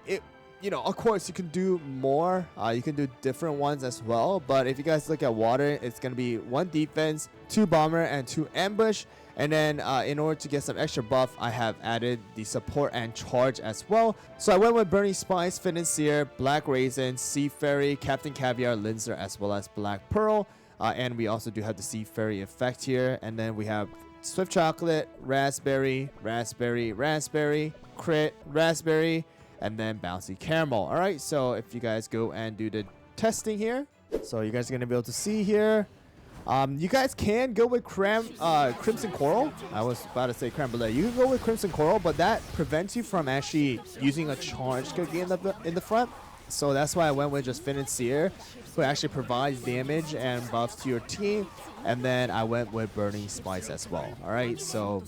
it, of course, you can do more. You can do different ones as well. But if you guys look at water, it's going to be 1 defense, 2 bomber, and 2 ambush. And then in order to get some extra buff, I have added the support and charge as well. So I went with Burning Spice, Financier, Black Raisin, Sea Fairy, Captain Caviar, Linzer, as well as Black Pearl. And we also do have the Sea Fairy effect here. And then we have Swift Chocolate, Raspberry, Raspberry, Raspberry, Crit, Raspberry, and then Bouncy Caramel. All right, so if you guys go and do the testing here, so you guys are going to be able to see here. You guys can go with Crimson Coral. I was about to say Creme Brulee. You can go with Crimson Coral, but that prevents you from actually using a charged cookie in the front. So that's why I went with just Financier, who actually provides damage and buffs to your team. And then I went with Burning Spice as well. All right, so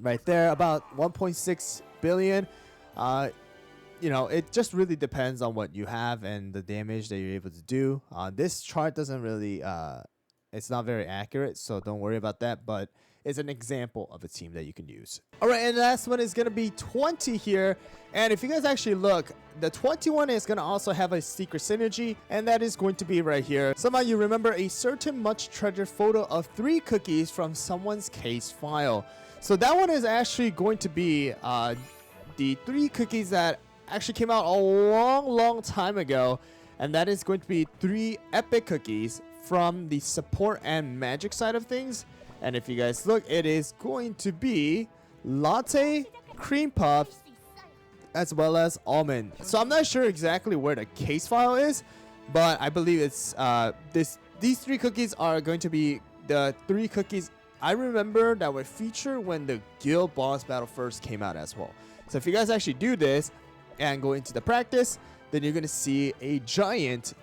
right there, about 1.6 billion. It just really depends on what you have and the damage that you're able to do. This chart doesn't really, it's not very accurate, so don't worry about that, but it's an example of a team that you can use. All right, and the last one is going to be 20 here. And if you guys actually look, the 21 is going to also have a secret synergy, and that is going to be right here. Somehow you remember a certain much treasured photo of 3 cookies from someone's case file. So that one is actually going to be the 3 cookies that actually came out a long time ago, and that is going to be 3 epic cookies from the support and magic side of things. And if you guys look, it is going to be latte, cream puff, as well as almond. So I'm not sure exactly where the case file is, but I believe it's these 3 cookies are going to be the 3 cookies I remember that were featured when the guild boss battle first came out as well. So if you guys actually do this and go into the practice, then you're going to see a giant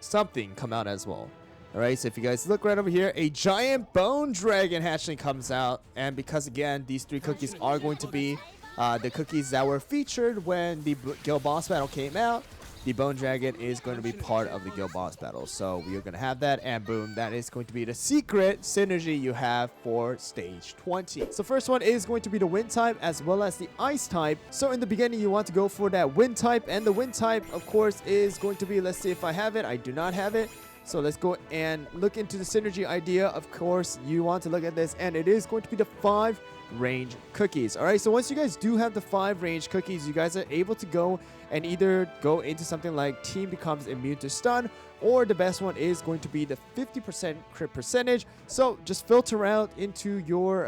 something come out as well. All right, so if you guys look right over here, a giant bone dragon hatchling comes out. And because, again, these 3 cookies are going to be the cookies that were featured when the guild boss battle came out, the bone dragon is going to be part of the guild boss battle. So we are going to have that, and boom, that is going to be the secret synergy you have for stage 20. So first one is going to be the wind type as well as the ice type. So in the beginning, you want to go for that wind type, and the wind type, of course, is going to be, let's see if I have it. I do not have it. So let's go and look into the synergy idea. Of course, you want to look at this, and it is going to be the 5 range cookies. All right, so once you guys do have the 5 range cookies, you guys are able to go and either go into something like team becomes immune to stun, or the best one is going to be the 50% crit percentage. So just filter out into your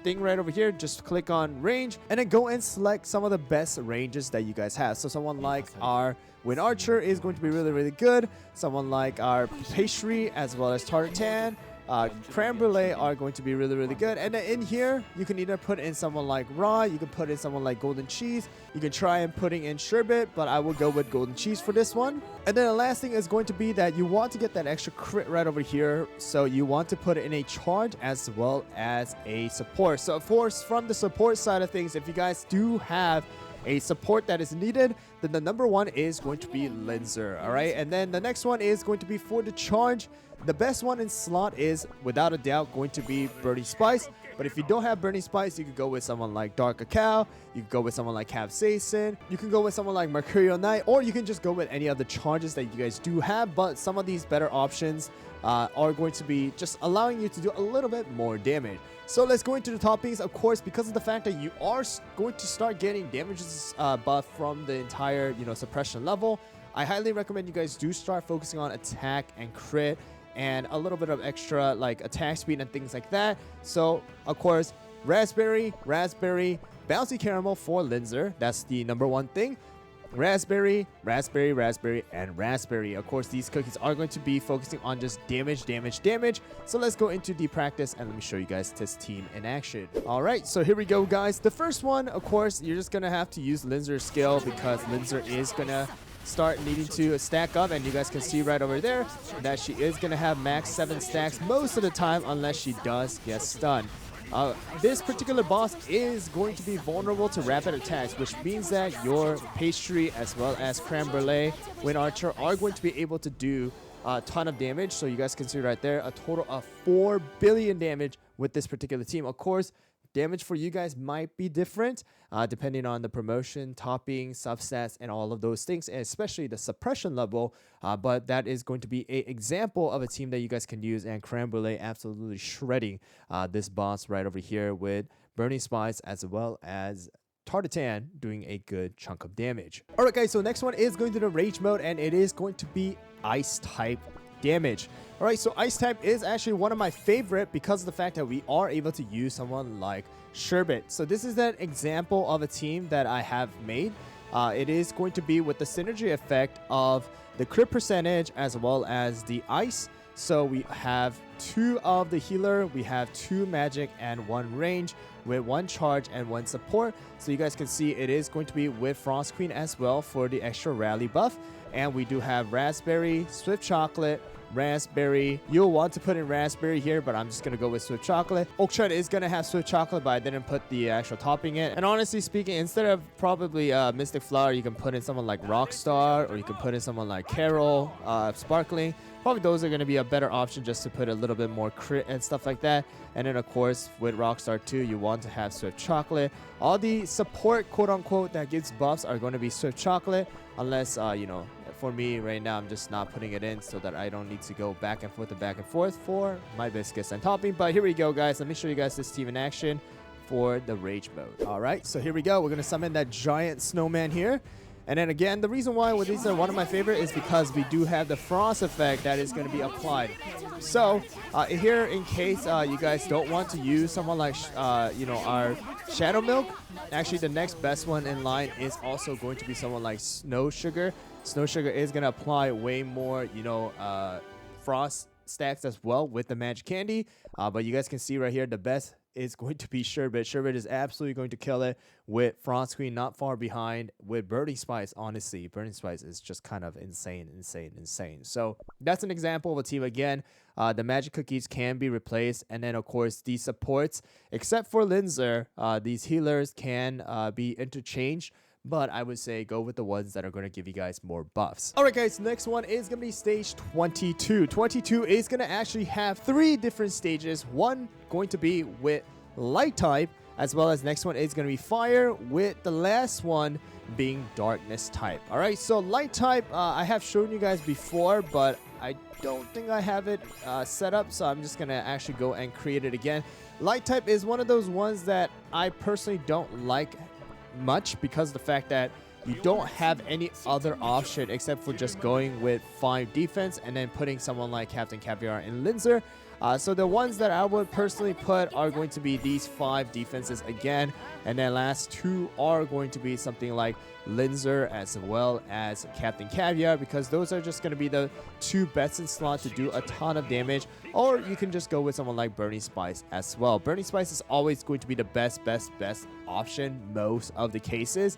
thing right over here. Just click on range and then go and select some of the best ranges that you guys have. So someone like our Wind Archer is going to be really good. Someone like our Pastry as well as Tartan, Creme Brulee are going to be really good. And then in here, you can either put in someone like Raw, you can put in someone like Golden Cheese, you can try and putting in Sherbet, but I will go with Golden Cheese for this one. And then the last thing is going to be that you want to get that extra crit right over here, so you want to put it in a charge as well as a support. So of course, from the support side of things, if you guys do have a support that is needed, then the number 1 is going to be Linzer. All right, and then the next one is going to be for the charge. The best one in slot is without a doubt going to be Burning Spice. But if you don't have Burning Spice, you could go with someone like Dark Cacao, you could go with someone like Capsaicin, you can go with someone like Mercurial Knight, or you can just go with any of the charges that you guys do have. But some of these better options are going to be just allowing you to do a little bit more damage. So let's go into the toppings. Of course, because of the fact that you are going to start getting damages buff from the entire suppression level, I highly recommend you guys do start focusing on attack and crit and a little bit of extra like attack speed and things like that. So of course, raspberry, bouncy caramel for Linzer. That's the number 1 thing. Raspberry, and raspberry. Of course, these cookies are going to be focusing on just damage. So let's go into the practice and let me show you guys this team in action. All right, so here we go, guys. The first one, of course, you're just gonna have to use Linzer's skill because Linzer is gonna start needing to stack up, and you guys can see right over there that she is gonna have max 7 stacks most of the time unless she does get stunned. This particular boss is going to be vulnerable to rapid attacks, which means that your Pastry as well as Creme Brulee, Wind Archer are going to be able to do a ton of damage. So you guys can see right there a total of 4 billion damage with this particular team. Of course, damage for you guys might be different depending on the promotion, topping, substats, and all of those things, and especially the suppression level. But that is going to be an example of a team that you guys can use, and Creme Brulee absolutely shredding this boss right over here with Burning Spice as well as Tartatan doing a good chunk of damage. Alright guys, so next one is going to the Rage mode, and it is going to be Ice type damage. Alright, so Ice type is actually one of my favorite because of the fact that we are able to use someone like Sherbet. So this is an example of a team that I have made. It is going to be with the synergy effect of the crit percentage as well as the ice. So we have 2 of the healer, we have 2 magic and 1 range with 1 charge and 1 support. So you guys can see it is going to be with Frost Queen as well for the extra rally buff. And we do have Raspberry, Swift Chocolate, Raspberry. You'll want to put in Raspberry here, but I'm just going to go with Swift Chocolate. Oakshot is going to have Swift Chocolate, but I didn't put the actual topping in. And honestly speaking, instead of probably Mystic Flower, you can put in someone like Rockstar, or you can put in someone like Carol, Sparkling. Probably those are going to be a better option just to put a little bit more crit and stuff like that. And then of course with Rockstar 2, you want to have Swift Chocolate. All the support quote unquote that gives buffs are going to be Swift Chocolate, unless you know, for me right now I'm just not putting it in so that I don't need to go back and forth for my biscuits and topping. But here we go guys, let me show you guys this team in action for the Rage mode. Alright, so here we go. We're going to summon that giant snowman here. And then again, the reason why these are one of my favorite is because we do have the frost effect that is going to be applied. So here, in case you guys don't want to use someone like you know, our Shadow Milk, actually the next best one in line is also going to be someone like Snow Sugar. Snow Sugar is going to apply way more, you know, frost stacks as well with the magic candy. But you guys can see right here, the best is going to be Sherbet. Sherbet is absolutely going to kill it with Frost Queen not far behind with Burning Spice. Honestly, Burning Spice is just kind of insane. So that's an example of a team. Again, the magic cookies can be replaced, and then of course these supports, except for Linzer, these healers can be interchanged. But I would say go with the ones that are going to give you guys more buffs. Alright guys, next one is going to be stage 22. 22 is going to actually have 3 different stages. One going to be with light type, as well as next one is going to be fire, with the last one being darkness type. Alright, so light type, I have shown you guys before, but I don't think I have it set up, so I'm just going to actually go and create it again. Light type is one of those ones that I personally don't like much because of the fact that you don't have any other option except for just going with 5 defense and then putting someone like Captain Caviar and Linzer. So the ones that I would personally put are going to be these 5 defenses again, and then last 2 are going to be something like Linzer as well as Captain Caviar, because those are just going to be the 2 best in slot to do a ton of damage. Or you can just go with someone like Burning Spice as well. Burning Spice is always going to be the best option most of the cases.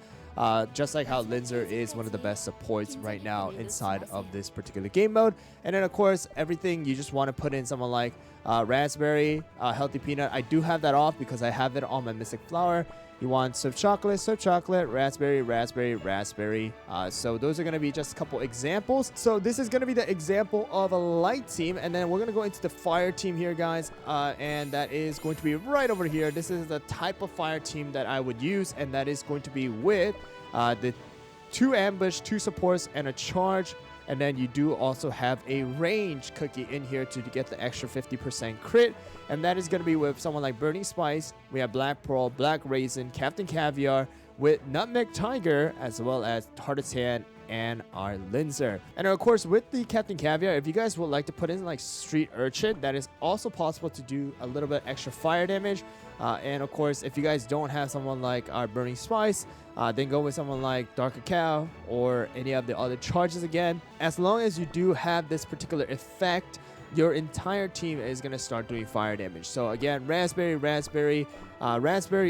Just like how Linzer is one of the best supports right now inside of this particular game mode. And then of course everything you just want to put in someone like Raspberry, Healthy Peanut. I do have that off because I have it on my Mystic Flower. You want Swift Chocolate, Raspberry, Raspberry. So those are going to be just a couple examples. So this is going to be the example of a light team. And then we're going to go into the fire team here, guys. And that is going to be right over here. This is the type of fire team that I would use. And that is going to be with the 2 ambush, 2 supports, and a charge. And then you do also have a range cookie in here to get the extra 50% crit. And that is going to be with someone like Burning Spice. We have Black Pearl, Black Raisin, Captain Caviar, with Nutmeg Tiger, as well as Tartatan and our Linzer. And of course, with the Captain Caviar, if you guys would like to put in like Street Urchin, that is also possible to do a little bit extra fire damage. And of course, if you guys don't have someone like our Burning Spice, then go with someone like Dark Cacao or any of the other charges again. As long as you do have this particular effect, your entire team is going to start doing fire damage. So again, Raspberry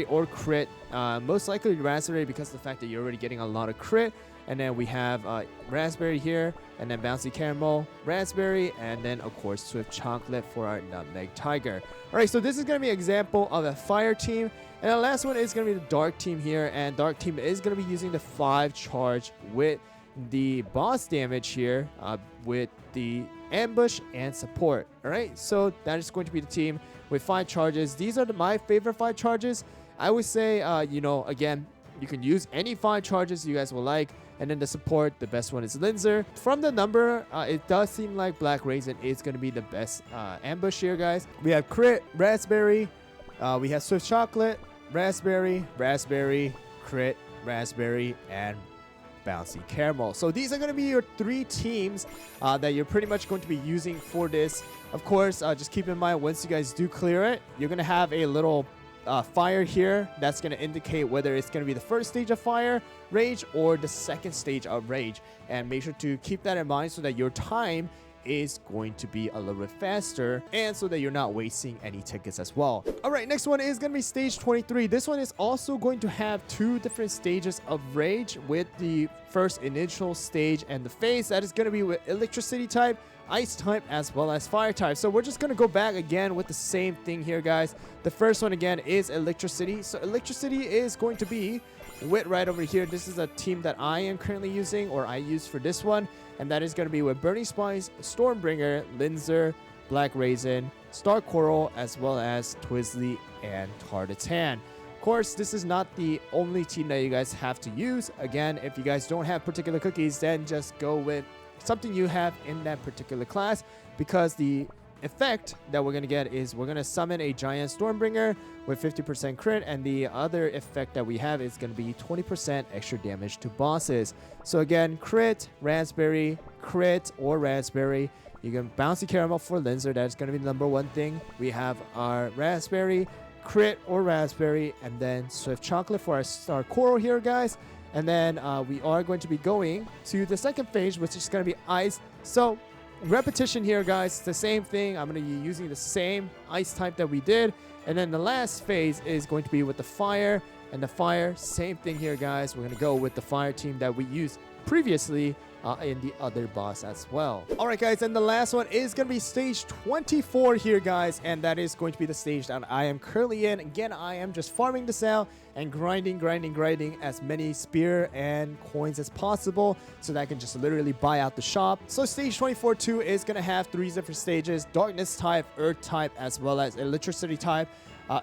or crit. Most likely Raspberry because of the fact that you're already getting a lot of crit. And then we have Raspberry here, and then Bouncy Caramel, Raspberry, and then of course Swift Chocolate for our Nutmeg Tiger. Alright, so this is going to be an example of a fire team. And the last one is going to be the dark team here, and dark team is going to be using the 5 charge with the boss damage here with the ambush and support. All right, so that is going to be the team with 5 charges. These are my favorite 5 charges. I would say, you know, again, you can use any 5 charges you guys will like. And then the support, the best one is Linzer. From the number, it does seem like Black Raisin is going to be the best ambush here, guys. We have Crit, Raspberry. We have Swift Chocolate, Raspberry, Raspberry, Crit, Raspberry, and Bouncy Caramel. So these are going to be your 3 teams that you're pretty much going to be using for this. Of course, just keep in mind, once you guys do clear it, you're going to have a little fire here that's going to indicate whether it's going to be the first stage of fire rage or the second stage of rage, and make sure to keep that in mind so that your time is going to be a little bit faster and so that you're not wasting any tickets as well. All right, next one is going to be stage 23. This one is also going to have 2 different stages of rage, with the first initial stage and the phase that is going to be with electricity type, ice type, as well as fire type. So we're just going to go back again with the same thing here, guys. The first one again is electricity. So electricity is going to be with right over here. This is a team that I am currently using, or I use for this one, and that is going to be with Burning Spice, Stormbringer, Linzer, Black Raisin, Star Coral, as well as Twizzly and Tartatan. Of course, this is not the only team that you guys have to use. Again, if you guys don't have particular cookies, then just go with something you have in that particular class, because the effect that we're going to get is we're going to summon a giant Stormbringer with 50% crit, and the other effect that we have is going to be 20% extra damage to bosses. So again, crit, raspberry, crit or raspberry. You can Bouncy Caramel for Linzer. That's going to be the number 1 thing. We have our raspberry, crit or raspberry, and then Swift Chocolate for our Star Coral here, guys. And then we are going to be going to the second phase, which is going to be ice. So repetition here, guys, the same thing. I'm going to be using the same ice type that we did. And then the last phase is going to be with the fire. And the fire, same thing here, guys. We're going to go with the fire team that we used previously in the other boss as well. All right, guys, and the last one is going to be stage 24 here, guys, and that is going to be the stage that I am currently in. Again, I am just farming this out and grinding as many spear and coins as possible so that I can just literally buy out the shop. So stage 24 too is going to have 3 different stages: darkness type, earth type, as well as electricity type.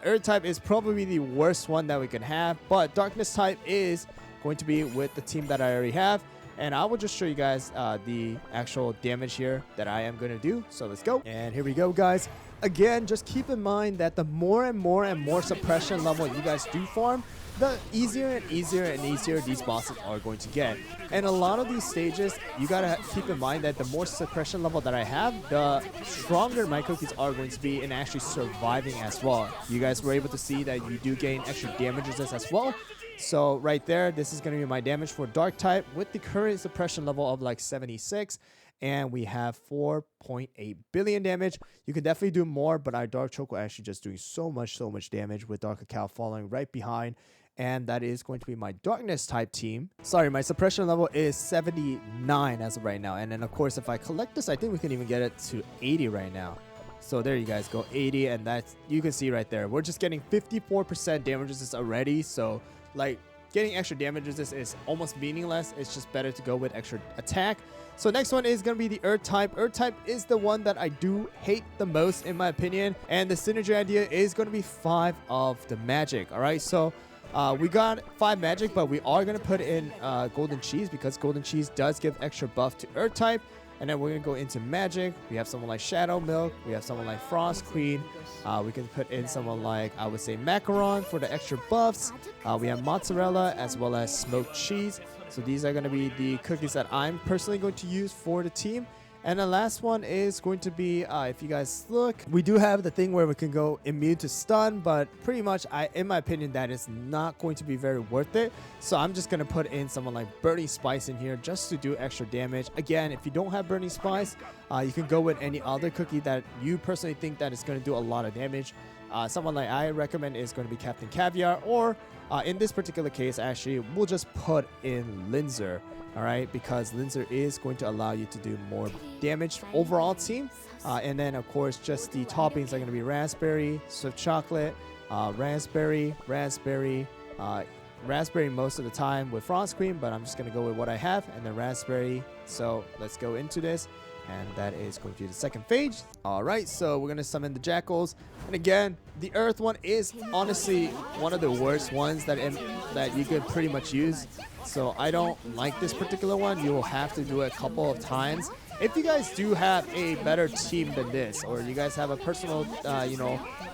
Earth type is probably the worst one that we can have, but darkness type is going to be with the team that I already have. And I will just show you guys the actual damage here that I am going to do. So let's go. And here we go, guys. Again, just keep in mind that the more and more suppression level you guys do farm, the easier and easier these bosses are going to get. And a lot of these stages, you gotta keep in mind that the more suppression level that I have, the stronger my cookies are going to be in actually surviving as well. You guys were able to see that you do gain extra damages as well. So right there, this is going to be my damage for dark type with the current suppression level of like 76. And we have 4.8 billion damage. You can definitely do more, but our dark choke will actually just doing so much damage with dark cacao following right behind. And that is going to be my darkness type team. Sorry, my suppression level is 79 as of right now. And then of course, if I collect this, I think we can even get it to 80 right now. So there you guys go, 80, and that's, you can see right there, we're just getting 54% damages already. So like getting extra damages is almost meaningless. It's just better to go with extra attack. So next one is going to be the earth type. Earth type is the one that I do hate the most in my opinion. And the synergy idea is going to be 5 of the magic. All right, so we got 5 magic, but we are going to put in golden cheese because golden cheese does give extra buff to earth type. And then we're going to go into magic. We have someone like Shadow Milk. We have someone like Frost Queen. We can put in someone like, I would say, Macaron for the extra buffs. We have mozzarella as well as smoked cheese. So these are going to be the cookies that I'm personally going to use for the team. And the last one is going to be, if you guys look, we do have the thing where we can go immune to stun, but pretty much, in my opinion, that is not going to be very worth it. So I'm just going to put in someone like Burning Spice in here just to do extra damage. Again, if you don't have Burning Spice, you can go with any other cookie that you personally think that is going to do a lot of damage. Someone like I recommend is going to be Captain Caviar, or in this particular case, actually, we'll just put in Linzer. All right, because Linzer is going to allow you to do more damage overall team. And then, of course, just the toppings are going to be raspberry, swift chocolate, raspberry, raspberry most of the time with frost cream, but I'm just going to go with what I have and then raspberry. So let's go into this. And that is going to be the second phase. All right, so we're going to summon the jackals. And again, the earth one is honestly one of the worst ones that you could pretty much use. So I don't like this particular one. You will have to do it a couple of times. If you guys do have a better team than this, or you guys have a personal,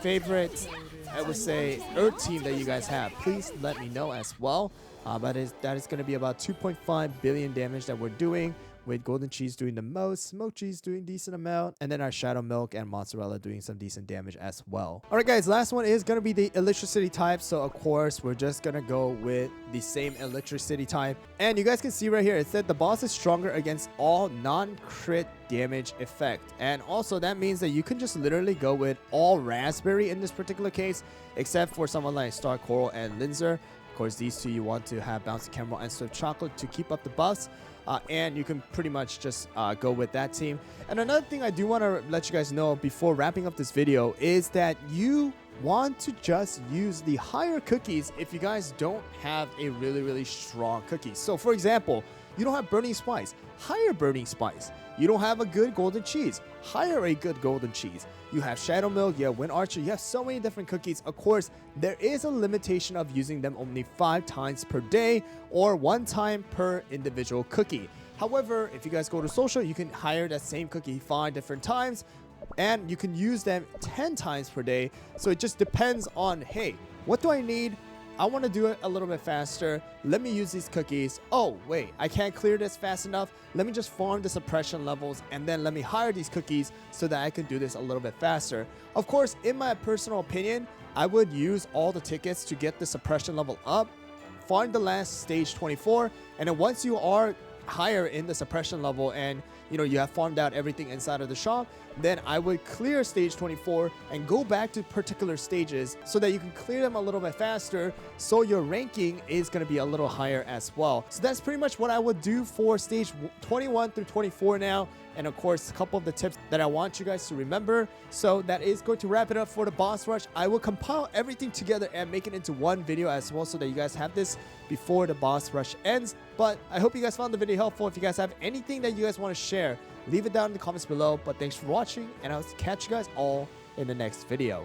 favorite, I would say, earth team that you guys have, please let me know as well. But that is going to be about 2.5 billion damage that we're doing, with golden cheese doing the most, smoked cheese doing decent amount, and then our shadow milk and mozzarella doing some decent damage as well. All right, guys, last one is going to be the electricity type. So, of course, we're just going to go with the same electricity type. And you guys can see right here, it said the boss is stronger against all non-crit damage effect. And also, that means that you can just literally go with all raspberry in this particular case, except for someone like Star Coral and Linzer. Of course, these two you want to have Bouncy Caramel and Swift Chocolate to keep up the buffs. And you can pretty much just go with that team. And another thing I do want to let you guys know before wrapping up this video is that you want to just use the higher cookies if you guys don't have a really strong cookie. So for example, you don't have burning spice, higher burning spice. You don't have a good golden cheese, hire a good golden cheese. You have shadow milk, you have wind archer, you have so many different cookies. Of course, there is a limitation of using them only 5 times per day or 1 time per individual cookie. However, if you guys go to social, you can hire that same cookie 5 different times and you can use them 10 times per day. So it just depends on, hey, what do I need? I want to do it a little bit faster. Let me use these cookies. Oh, wait, I can't clear this fast enough. Let me just farm the suppression levels and then let me hire these cookies so that I can do this a little bit faster. Of course, in my personal opinion, I would use all the tickets to get the suppression level up, farm the last stage 24, and then once you are higher in the suppression level and you have farmed out everything inside of the shop, then I would clear stage 24 and go back to particular stages so that you can clear them a little bit faster, so your ranking is going to be a little higher as well. So that's pretty much what I would do for stage 21 through 24 now. And of course, a couple of the tips that I want you guys to remember. So that is going to wrap it up for the boss rush. I will compile everything together and make it into one video as well so that you guys have this before the boss rush ends. But I hope you guys found the video helpful. If you guys have anything that you guys want to share, leave it down in the comments below. But thanks for watching, and I'll catch you guys all in the next video.